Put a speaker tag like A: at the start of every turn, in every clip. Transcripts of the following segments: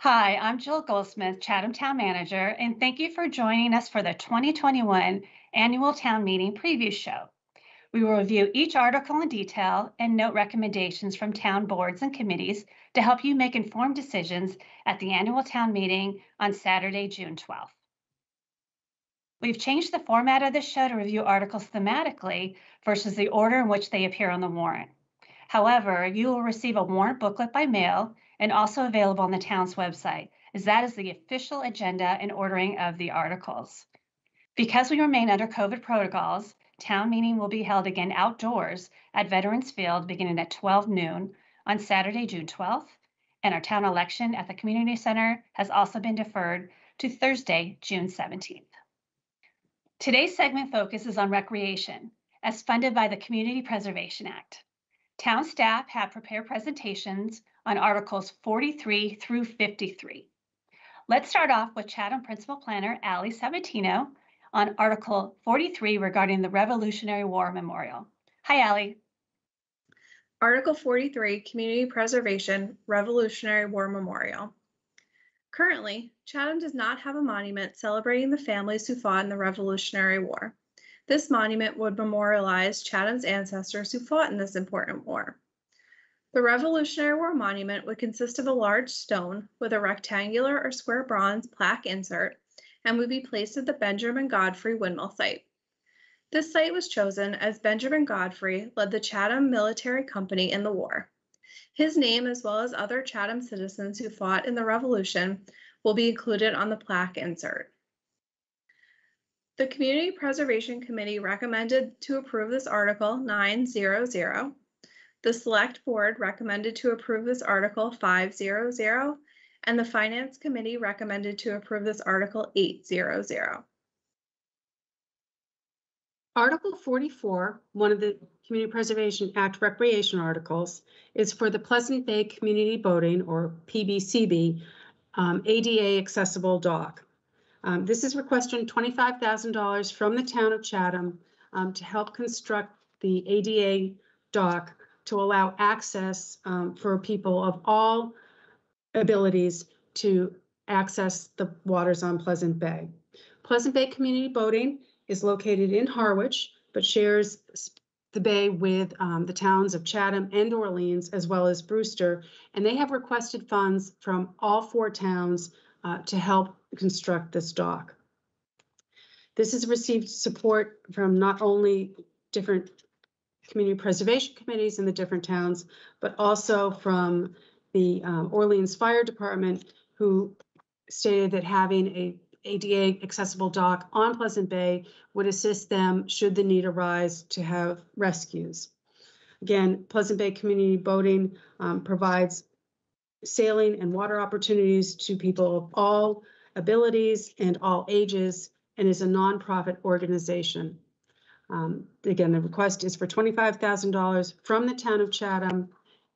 A: Hi, I'm Jill Goldsmith, Chatham Town Manager, and thank you for joining us for the 2021 Annual Town Meeting Preview Show. We will review each article in detail and note recommendations from town boards and committees to help you make informed decisions at the annual town meeting on Saturday, June 12th. We've changed the format of this show to review articles thematically versus the order in which they appear on the warrant. However, you will receive a warrant booklet by mail and also available on the town's website, as that is the official agenda and ordering of the articles. Because we remain under COVID protocols, town meeting will be held again outdoors at Veterans Field beginning at 12 noon on Saturday, June 12th, and our town election at the community center has also been deferred to Thursday, June 17th. Today's segment focuses on recreation, as funded by the Community Preservation Act. Town staff have prepared presentations on Articles 43 through 53. Let's start off with Chatham Principal Planner Ali Sabatino on Article 43 regarding the Revolutionary War Memorial. Hi, Ali.
B: Article 43, Community Preservation Revolutionary War Memorial. Currently, Chatham does not have a monument celebrating the families who fought in the Revolutionary War. This monument would memorialize Chatham's ancestors who fought in this important war. The Revolutionary War monument would consist of a large stone with a rectangular or square bronze plaque insert and would be placed at the Benjamin Godfrey windmill site. This site was chosen as Benjamin Godfrey led the Chatham Military Company in the war. His name, as well as other Chatham citizens who fought in the Revolution, will be included on the plaque insert. The Community Preservation Committee recommended to approve this Article 900. The Select Board recommended to approve this Article 500, and the Finance Committee recommended to approve this Article 800.
C: Article 44, one of the Community Preservation Act recreation articles, is for the Pleasant Bay Community Boating, or PBCB, ADA accessible dock. This is requesting $25,000 from the town of Chatham to help construct the ADA dock to allow access for people of all abilities to access the waters on Pleasant Bay. Pleasant Bay Community Boating is located in Harwich, but shares the bay with the towns of Chatham and Orleans, as well as Brewster, and they have requested funds from all four towns to help construct this dock. This has received support from not only different community preservation committees in the different towns, but also from the Orleans Fire Department, who stated that having a ADA accessible dock on Pleasant Bay would assist them should the need arise to have rescues. Again, Pleasant Bay Community Boating provides sailing and water opportunities to people of all abilities and all ages, and is a nonprofit organization. Again, the request is for $25,000 from the town of Chatham,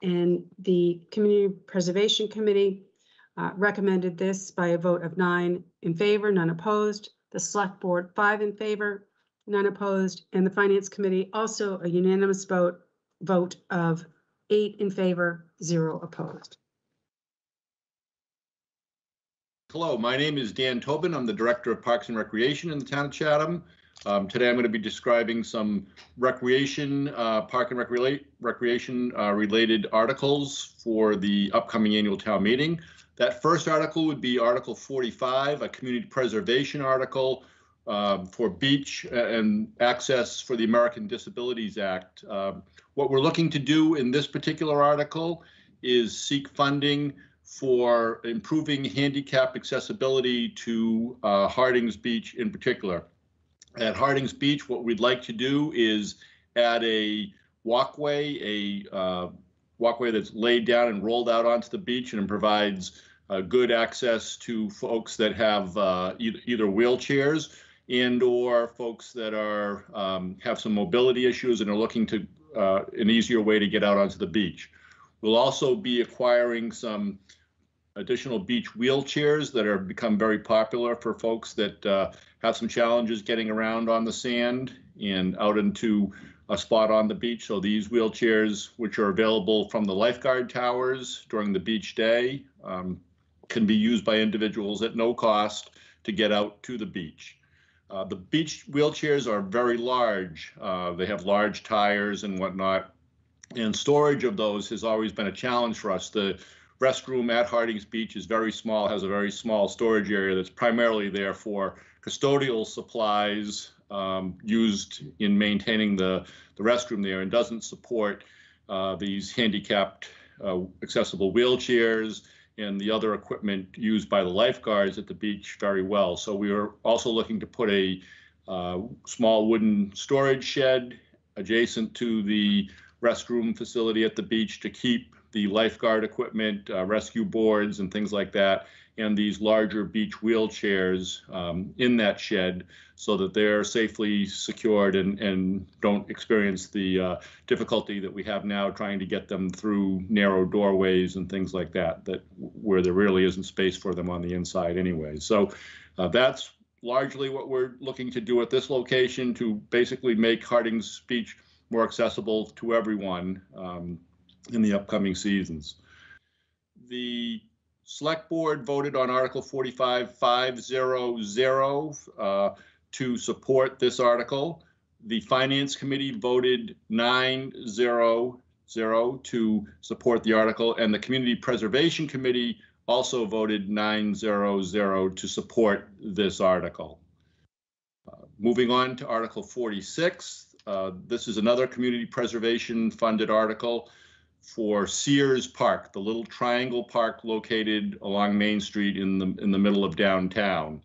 C: and the Community Preservation Committee recommended this by a vote of 9 in favor, none opposed. The Select Board 5 in favor, none opposed, and the Finance Committee also a unanimous vote of 8 in favor, 0 opposed.
D: Hello, my name is Dan Tobin. I'm the Director of Parks and Recreation in the town of Chatham. Today I'm going to be describing some recreation, park and recreation related articles for the upcoming annual town meeting. That first article would be Article 45, a community preservation article for beach and access for the American Disabilities Act. What we're looking to do in this particular article is seek funding for improving handicap accessibility to Hardings Beach in particular. At Hardings Beach, what we'd like to do is add a walkway, walkway that's laid down and rolled out onto the beach and provides good access to folks that have either wheelchairs and or folks that are have some mobility issues and are looking to an easier way to get out onto the beach. We'll also be acquiring some additional beach wheelchairs that have become very popular for folks that have some challenges getting around on the sand and out into a spot on the beach. So these wheelchairs, which are available from the lifeguard towers during the beach day, can be used by individuals at no cost to get out to the beach. The beach wheelchairs are very large. They have large tires and whatnot, and storage of those has always been a challenge for us. The restroom at Hardings Beach is very small, has a very small storage area that's primarily there for custodial supplies used in maintaining the restroom there, and doesn't support these handicapped accessible wheelchairs and the other equipment used by the lifeguards at the beach very well. So we are also looking to put a small wooden storage shed adjacent to the restroom facility at the beach to keep the lifeguard equipment, rescue boards and things like that, and these larger beach wheelchairs in that shed so that they're safely secured and don't experience the difficulty that we have now trying to get them through narrow doorways and things like that, where there really isn't space for them on the inside anyway. So that's largely what we're looking to do at this location, to basically make Hardings Beach more accessible to everyone in the upcoming seasons. The Select Board voted on Article 45-500 to support this article. The Finance Committee voted 9-0-0 to support the article, and the Community Preservation Committee also voted 9-0-0 to support this article. Moving on to Article 46. This is another community preservation funded article for Sears Park, the little triangle park located along Main Street in the middle of downtown.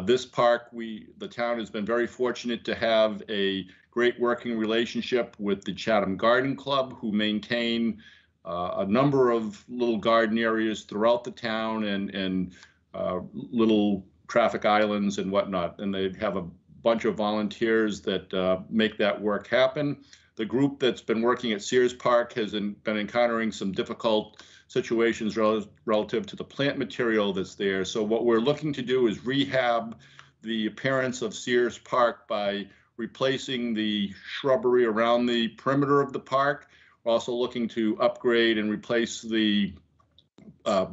D: This park, the town has been very fortunate to have a great working relationship with the Chatham Garden Club, who maintain a number of little garden areas throughout the town and little traffic islands and whatnot. And they have a bunch of volunteers that make that work happen. The group that's been working at Sears Park has been encountering some difficult situations relative to the plant material that's there. So what we're looking to do is rehab the appearance of Sears Park by replacing the shrubbery around the perimeter of the park. We're also looking to upgrade and replace the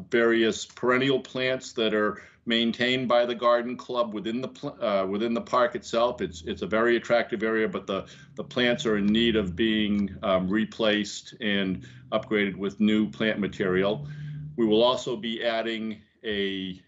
D: various perennial plants that are maintained by the garden club within the park itself. It's a very attractive area, but the plants are in need of being replaced and upgraded with new plant material. We will also be adding a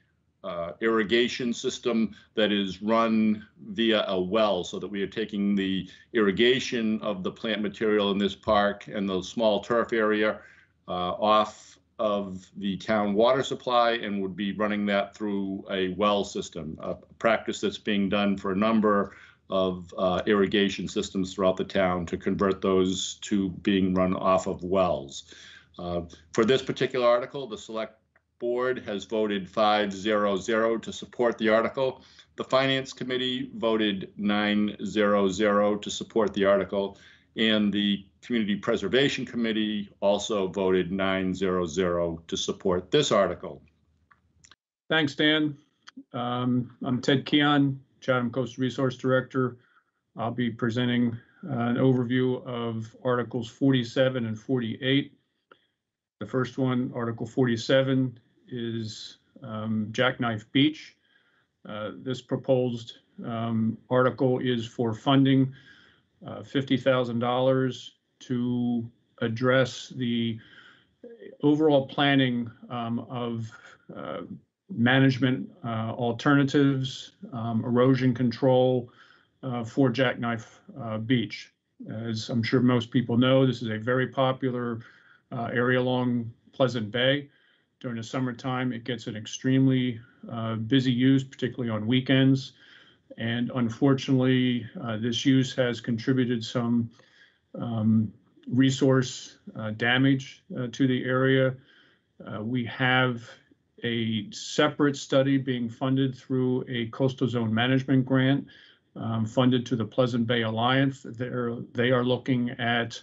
D: irrigation system that is run via a well, so that we are taking the irrigation of the plant material in this park and the small turf area off of the town water supply and would be running that through a well system, a practice that's being done for a number of irrigation systems throughout the town to convert those to being run off of wells. For this particular article, the Select Board has voted 5-0-0 to support the article. The Finance Committee voted 9-0-0 to support the article, and the Community Preservation Committee also voted 9-0-0 to support this article.
E: Thanks, Dan. I'm Ted Keon, Chatham Coastal Resource Director. I'll be presenting an overview of Articles 47 and 48. The first one, Article 47, is Jackknife Beach. This proposed article is for funding $50,000 to address the overall planning of management alternatives, erosion control for Jackknife Beach. As I'm sure most people know, this is a very popular area along Pleasant Bay. During the summertime, it gets an extremely busy use, particularly on weekends. And unfortunately, this use has contributed some resource damage to the area. We have a separate study being funded through a coastal zone management grant funded to the Pleasant Bay Alliance. They are looking at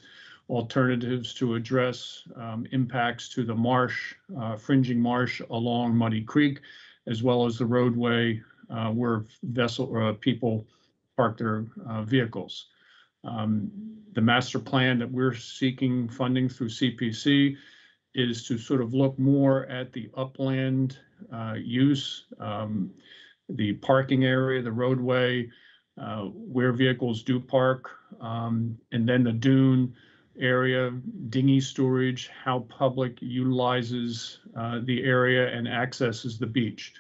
E: alternatives to address impacts to the marsh, fringing marsh along Muddy Creek, as well as the roadway where people park their vehicles. The master plan that we're seeking funding through CPC is to sort of look more at the upland use, the parking area, the roadway, where vehicles do park, and then the dune area, dinghy storage, how public utilizes the area and accesses the beach.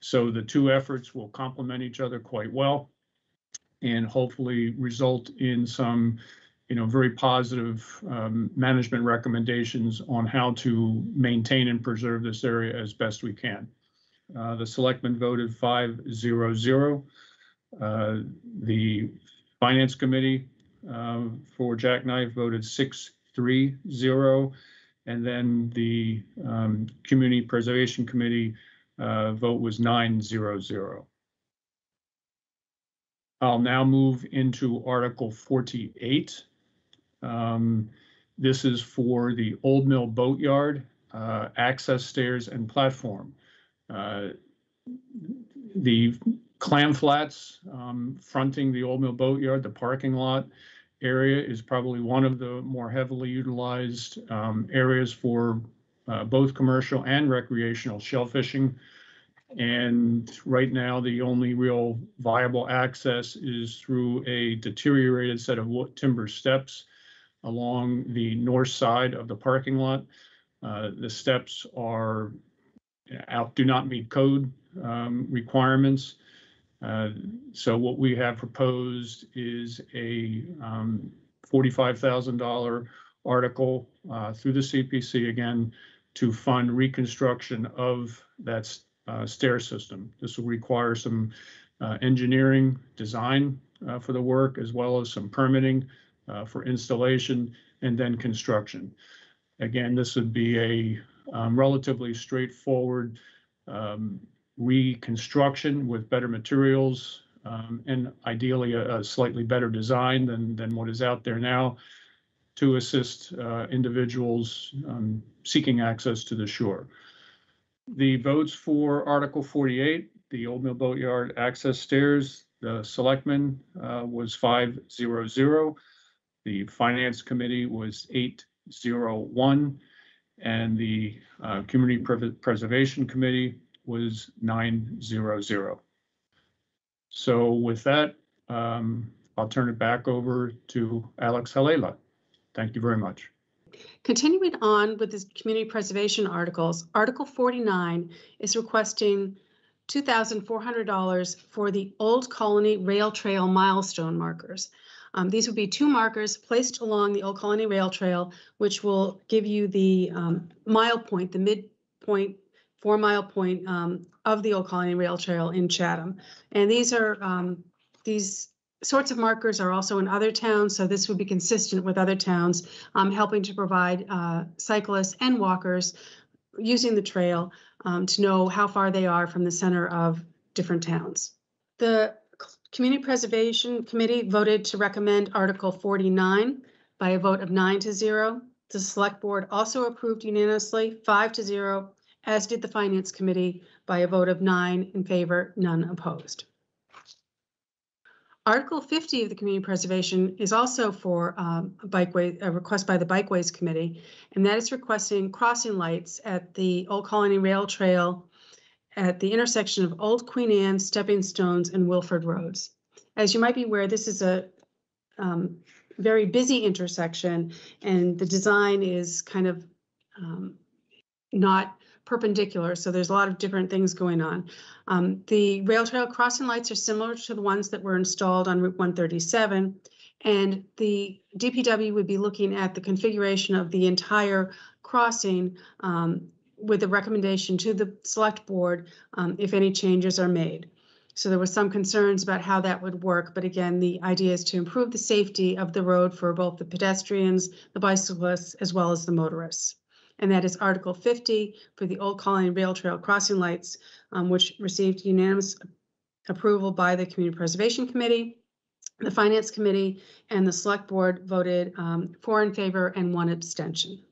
E: So the two efforts will complement each other quite well and hopefully result in some, very positive management recommendations on how to maintain and preserve this area as best we can. The selectmen voted 5-0-0. The Finance Committee for Jackknife voted 6-3-0. And then the Community Preservation Committee vote was 9-0-0. I'll now move into Article 48. This is for the Old Mill Boatyard, access stairs and platform. The clam flats fronting the Old Mill Boatyard, the parking lot area, is probably one of the more heavily utilized areas for both commercial and recreational shellfishing. And right now, the only real viable access is through a deteriorated set of timber steps along the north side of the parking lot. The steps are do not meet code requirements. So what we have proposed is a $45,000 article through the CPC again to fund reconstruction of that stair system. This will require some engineering design for the work, as well as some permitting for installation and then construction. Again, this would be a relatively straightforward reconstruction with better materials and ideally a slightly better design than what is out there now to assist individuals seeking access to the shore. The votes for Article 48, the Old Mill Boatyard access stairs, the selectmen was 5-0-0. The Finance Committee was 8-0-1, and the Community Preservation Committee was 9-0-0. So with that, I'll turn it back over to Alex Halela. Thank you very much.
C: Continuing on with the community preservation articles, Article 49 is requesting $2,400 for the Old Colony Rail Trail milestone markers. These would be 2 markers placed along the Old Colony Rail Trail, which will give you the mile point, the midpoint, 4-mile point of the Old Colony Rail Trail in Chatham. And these are these sorts of markers are also in other towns, so this would be consistent with other towns, helping to provide cyclists and walkers using the trail to know how far they are from the center of different towns. The Community Preservation Committee voted to recommend Article 49 by a vote of 9-0. The Select Board also approved unanimously 5-0, as did the Finance Committee by a vote of 9 in favor, none opposed. Article 50 of the Community Preservation is also for a request by the Bikeways Committee, and that is requesting crossing lights at the Old Colony Rail Trail at the intersection of Old Queen Anne, Stepping Stones, and Wilford Roads. As you might be aware, this is a very busy intersection, and the design is kind of not perpendicular, so there's a lot of different things going on. The rail trail crossing lights are similar to the ones that were installed on Route 137, and the DPW would be looking at the configuration of the entire crossing with a recommendation to the Select Board if any changes are made. So there were some concerns about how that would work, but again, the idea is to improve the safety of the road for both the pedestrians, the bicyclists, as well as the motorists. And that is Article 50 for the Old Colony Rail Trail crossing lights, which received unanimous approval by the Community Preservation Committee, the Finance Committee, and the Select Board voted 4 in favor and 1 abstention.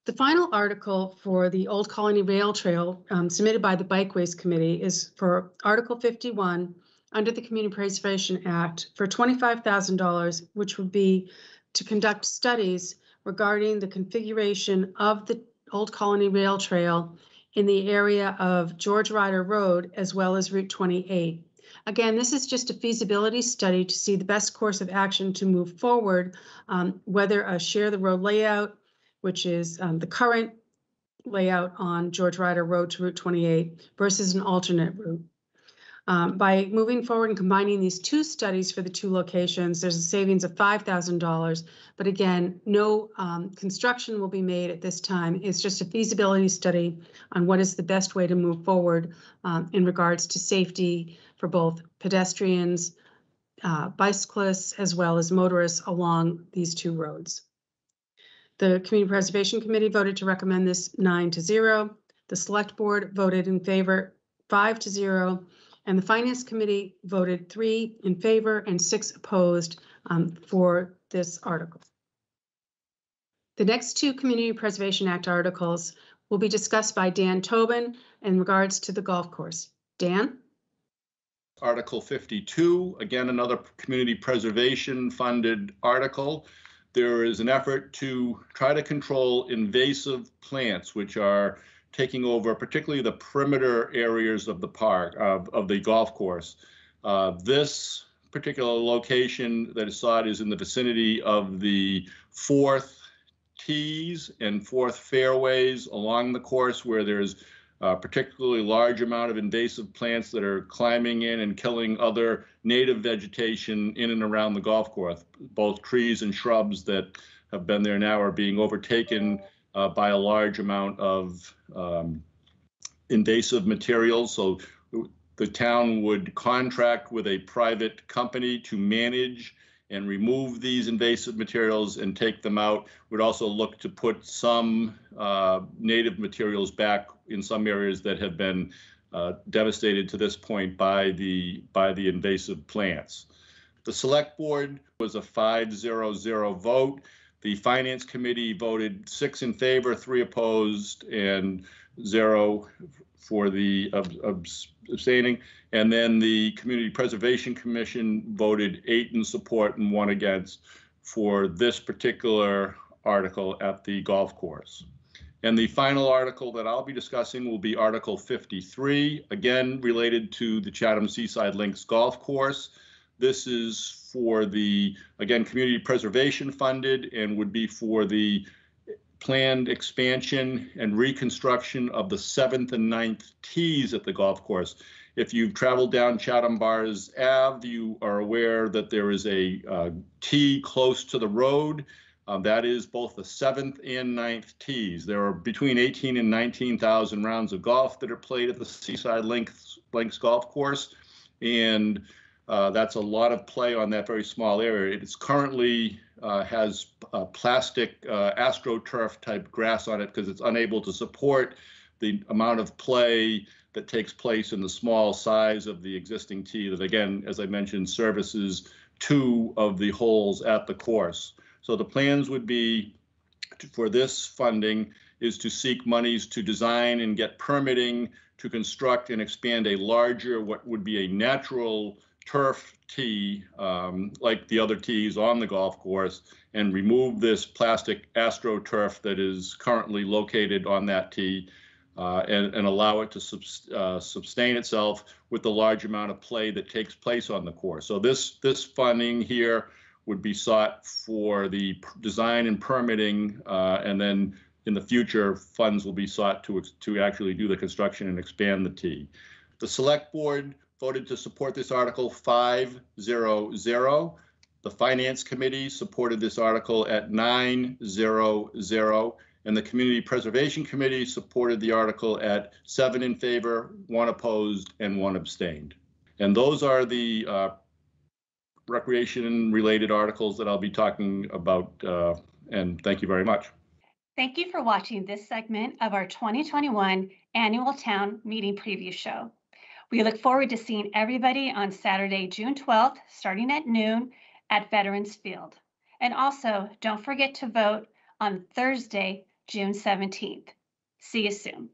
C: The final article for the Old Colony Rail Trail submitted by the Bikeways Committee is for Article 51 under the Community Preservation Act for $25,000, which would be to conduct studies regarding the configuration of the Old Colony Rail Trail in the area of George Ryder Road as well as Route 28. Again, this is just a feasibility study to see the best course of action to move forward, whether a share the road layout, which is the current layout on George Ryder Road to Route 28 versus an alternate route. By moving forward and combining these two studies for the two locations, there's a savings of $5,000. But again, no construction will be made at this time. It's just a feasibility study on what is the best way to move forward in regards to safety for both pedestrians, bicyclists, as well as motorists along these two roads. The Community Preservation Committee voted to recommend this 9-0. The Select Board voted in favor 5-0. And the Finance Committee voted 3 in favor and 6 opposed for this article. The next two Community Preservation Act articles will be discussed by Dan Tobin in regards to the golf course. Dan?
D: Article 52, again, another community preservation funded article. There is an effort to try to control invasive plants, which are taking over particularly the perimeter areas of the park, of the golf course. This particular location that is sought is in the vicinity of the 4th tees and 4th fairways along the course, where there's a particularly large amount of invasive plants that are climbing in and killing other native vegetation in and around the golf course. Both trees and shrubs that have been there now are being overtaken by a large amount of invasive materials. So the town would contract with a private company to manage and remove these invasive materials and take them out. Would also look to put some native materials back in some areas that have been devastated to this point by the invasive plants. The Select Board was a 5-0-0 vote. The Finance Committee voted 6 in favor, 3 opposed, and 0 for the abstaining. And then the Community Preservation Commission voted 8 in support and 1 against for this particular article at the golf course. And the final article that I'll be discussing will be Article 53, again related to the Chatham Seaside Links golf course. This is for the, again, community preservation funded, and would be for the planned expansion and reconstruction of the 7th and 9th tees at the golf course. If you've traveled down Chatham Bars Ave, you are aware that there is a tee close to the road. That is both the 7th and 9th tees. There are between 18 and 19,000 rounds of golf that are played at the Seaside Links golf course. And that's a lot of play on that very small area. It is currently has plastic AstroTurf type grass on it because it's unable to support the amount of play that takes place in the small size of the existing tee that, again, as I mentioned, services 2 of the holes at the course. So the plans would be for this funding is to seek monies to design and get permitting to construct and expand a larger, what would be a natural turf tee, like the other tees on the golf course, and remove this plastic AstroTurf that is currently located on that tee, and allow it to sustain itself with the large amount of play that takes place on the course. So this funding here would be sought for the design and permitting, and then in the future, funds will be sought to actually do the construction and expand the tee. The Select Board voted to support this article 5-0-0. The Finance Committee supported this article at 9-0-0, and the Community Preservation Committee supported the article at 7 in favor, 1 opposed, and 1 abstained. And those are the recreation-related articles that I'll be talking about, and thank you very much.
A: Thank you for watching this segment of our 2021 Annual Town Meeting Preview Show. We look forward to seeing everybody on Saturday, June 12th, starting at noon at Veterans Field. And also, don't forget to vote on Thursday, June 17th. See you soon.